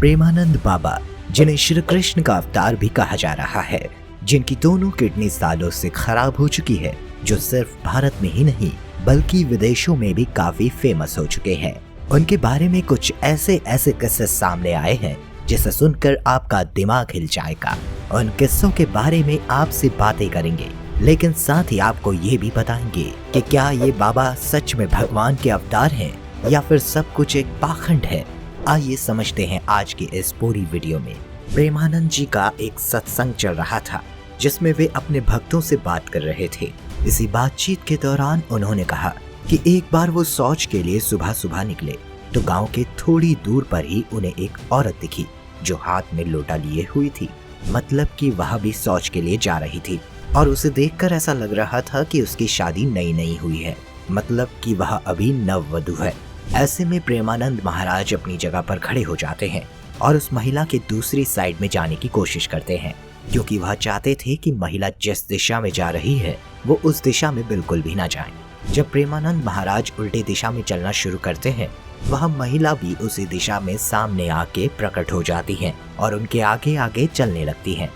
प्रेमानंद बाबा, जिन्हें श्री कृष्ण का अवतार भी कहा जा रहा है, जिनकी दोनों किडनी सालों से खराब हो चुकी है, जो सिर्फ भारत में ही नहीं बल्कि विदेशों में भी काफी फेमस हो चुके हैं। उनके बारे में कुछ ऐसे किस्से सामने आए हैं जिसे सुनकर आपका दिमाग हिल जाएगा। उन किस्सों के बारे में आपसे बातें करेंगे, लेकिन साथ ही आपको ये भी बताएंगे कि क्या ये बाबा सच में भगवान के अवतार हैं या फिर सब कुछ एक पाखंड है। आइए समझते हैं आज की इस पूरी वीडियो में। प्रेमानंद जी का एक सत्संग चल रहा था जिसमें वे अपने भक्तों से बात कर रहे थे। इसी बातचीत के दौरान उन्होंने कहा कि एक बार वो शौच के लिए सुबह सुबह निकले तो गांव के थोड़ी दूर पर ही उन्हें एक औरत दिखी जो हाथ में लोटा लिए हुई थी। मतलब कि वह भी शौच के लिए जा रही थी और उसे देखकर ऐसा लग रहा था कि उसकी शादी नई हुई है, मतलब कि वह अभी नववधू है। ऐसे में प्रेमानंद महाराज अपनी जगह पर खड़े हो जाते हैं और उस महिला के दूसरी साइड में जाने की कोशिश करते हैं, क्योंकि वह चाहते थे कि महिला जिस दिशा में जा रही है वो उस दिशा में बिल्कुल भी ना जाए। जब प्रेमानंद महाराज उल्टे दिशा में चलना शुरू करते हैं, वह महिला भी उसी दिशा में सामने आके प्रकट हो जाती है और उनके आगे आगे चलने लगती है।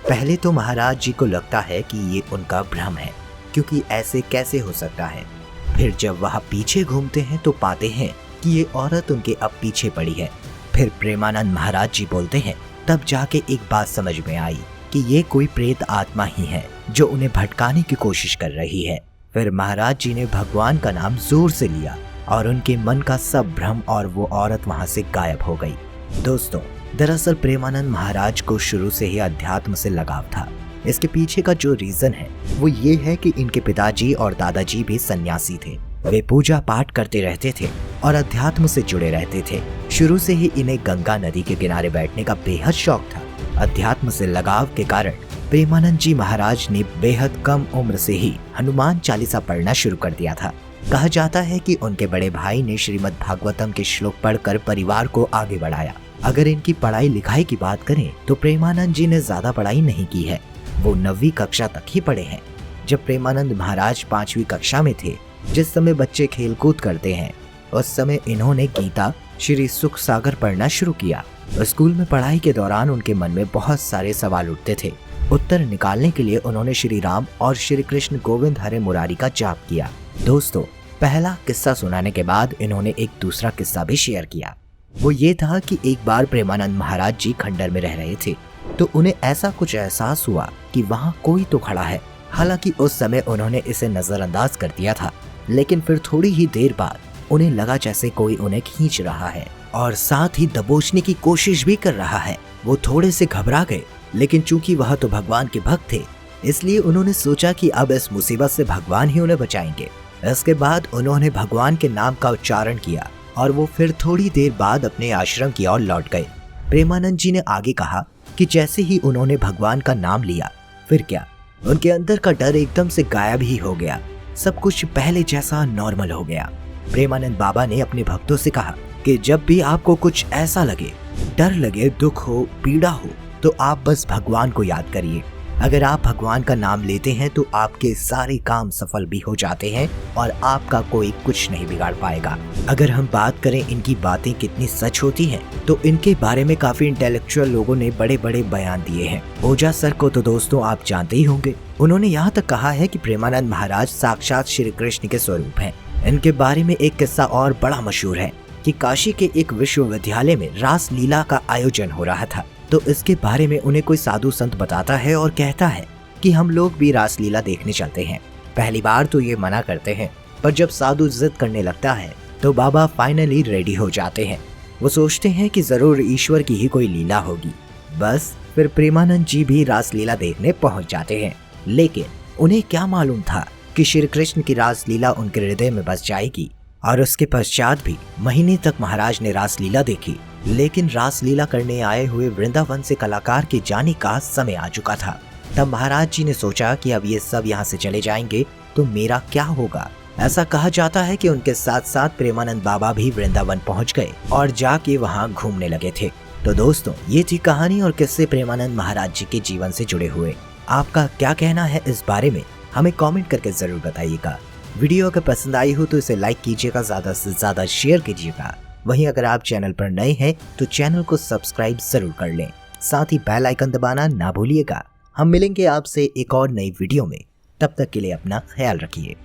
पहले तो महाराज जी को लगता है कि ये उनका भ्रम है, क्योंकि ऐसे कैसे हो सकता है। फिर जब वह पीछे घूमते हैं तो पाते हैं कि ये औरत उनके अब पीछे पड़ी है। फिर प्रेमानंद महाराज जी बोलते हैं, तब जाके एक बात समझ में आई कि ये कोई प्रेत आत्मा ही है जो उन्हें भटकाने की कोशिश कर रही है। फिर महाराज जी ने भगवान का नाम जोर से लिया और उनके मन का सब भ्रम और वो औरत वहां से गायब हो गई। दोस्तों, दरअसल प्रेमानंद महाराज को शुरू से ही अध्यात्म से लगाव था। इसके पीछे का जो रीजन है वो ये है कि इनके पिताजी और दादाजी भी सन्यासी थे। वे पूजा पाठ करते रहते थे और अध्यात्म से जुड़े रहते थे। शुरू से ही इन्हें गंगा नदी के किनारे बैठने का बेहद शौक था। अध्यात्म से लगाव के कारण प्रेमानंद जी महाराज ने बेहद कम उम्र से ही हनुमान चालीसा पढ़ना शुरू कर दिया था। कहा जाता है कि उनके बड़े भाई ने श्रीमद् भागवतम के श्लोक पढ़कर परिवार को आगे बढ़ाया। अगर इनकी पढ़ाई लिखाई की बात करें तो प्रेमानंद जी ने ज्यादा पढ़ाई नहीं की है, वो 9वीं कक्षा तक ही पढ़े हैं। जब प्रेमानंद महाराज 5वीं कक्षा में थे, जिस समय बच्चे खेलकूद करते हैं, उस समय इन्होंने गीता श्री सुख सागर पढ़ना शुरू किया। स्कूल में पढ़ाई के दौरान उनके मन में बहुत सारे सवाल उठते थे। उत्तर निकालने के लिए उन्होंने श्री राम और श्री कृष्ण गोविंद हरे मुरारी का जाप किया। दोस्तों, पहला किस्सा सुनाने के बाद इन्होंने एक दूसरा किस्सा भी शेयर किया। वो ये था कि एक बार प्रेमानंद महाराज जी खंडर में रह रहे थे तो उन्हें ऐसा कुछ एहसास हुआ कि वहाँ कोई तो खड़ा है। हालांकि उस समय उन्होंने इसे नजरअंदाज कर दिया था, लेकिन फिर थोड़ी ही देर बाद उन्हें लगा जैसे कोई उन्हें खींच रहा है और साथ ही दबोचने की कोशिश भी कर रहा है। वो थोड़े से घबरा गए, लेकिन चूंकि वह तो भगवान के भक्त थे, इसलिए उन्होंने सोचा कि अब इस मुसीबत से भगवान ही उन्हें बचाएंगे। इसके बाद उन्होंने भगवान के नाम का उच्चारण किया और वो फिर थोड़ी देर बाद अपने आश्रम की ओर लौट गए। प्रेमानंद जी ने आगे कहा कि जैसे ही उन्होंने भगवान का नाम लिया, फिर क्या, उनके अंदर का डर एकदम से गायब ही हो गया। सब कुछ पहले जैसा नॉर्मल हो गया। प्रेमानंद बाबा ने अपने भक्तों से कहा कि जब भी आपको कुछ ऐसा लगे, डर लगे, दुख हो, पीड़ा हो, तो आप बस भगवान को याद करिए। अगर आप भगवान का नाम लेते हैं तो आपके सारे काम सफल भी हो जाते हैं और आपका कोई कुछ नहीं बिगाड़ पाएगा। अगर हम बात करें इनकी बातें कितनी सच होती हैं, तो इनके बारे में काफी इंटेलेक्चुअल लोगों ने बड़े बड़े बयान दिए हैं। ओझा सर को तो दोस्तों आप जानते ही होंगे। उन्होंने यहाँ तक कहा है कि प्रेमानंद महाराज साक्षात श्री कृष्ण के स्वरूप हैं। इनके बारे में एक किस्सा और बड़ा मशहूर है कि काशी के एक विश्वविद्यालय में रास लीला का आयोजन हो रहा था। तो इसके बारे में उन्हें कोई साधु संत बताता है और कहता है कि हम लोग भी रासलीला देखने चलते हैं। पहली बार तो ये मना करते हैं, पर जब साधु जिद करने लगता है तो बाबा फाइनली रेडी हो जाते हैं। वो सोचते हैं कि जरूर ईश्वर की ही कोई लीला होगी। बस फिर प्रेमानंद जी भी रासलीला देखने पहुंच जाते हैं। लेकिन उन्हें क्या मालूम था कि श्री कृष्ण की रासलीला उनके हृदय में बस जाएगी। और उसके पश्चात भी महीने तक महाराज ने रासलीला देखी, लेकिन रासलीला करने आए हुए वृंदावन से कलाकार के जाने का समय आ चुका था। तब महाराज जी ने सोचा कि अब ये सब यहाँ से चले जाएंगे तो मेरा क्या होगा। ऐसा कहा जाता है कि उनके साथ साथ प्रेमानंद बाबा भी वृंदावन पहुँच गए और जाके वहाँ घूमने लगे थे। तो दोस्तों, ये थी कहानी और किस्से प्रेमानंद महाराज जी के जीवन से जुड़े हुए। आपका क्या कहना है इस बारे में, हमें कमेंट करके जरूर बताइएगा। वीडियो अगर पसंद आई हो तो इसे लाइक कीजिएगा, ज्यादा से ज्यादा शेयर कीजिएगा वहीं अगर आप चैनल पर नए हैं तो चैनल को सब्सक्राइब जरूर कर लें, साथ ही बेल आइकन दबाना ना भूलिएगा। हम मिलेंगे आपसे एक और नई वीडियो में, तब तक के लिए अपना ख्याल रखिए।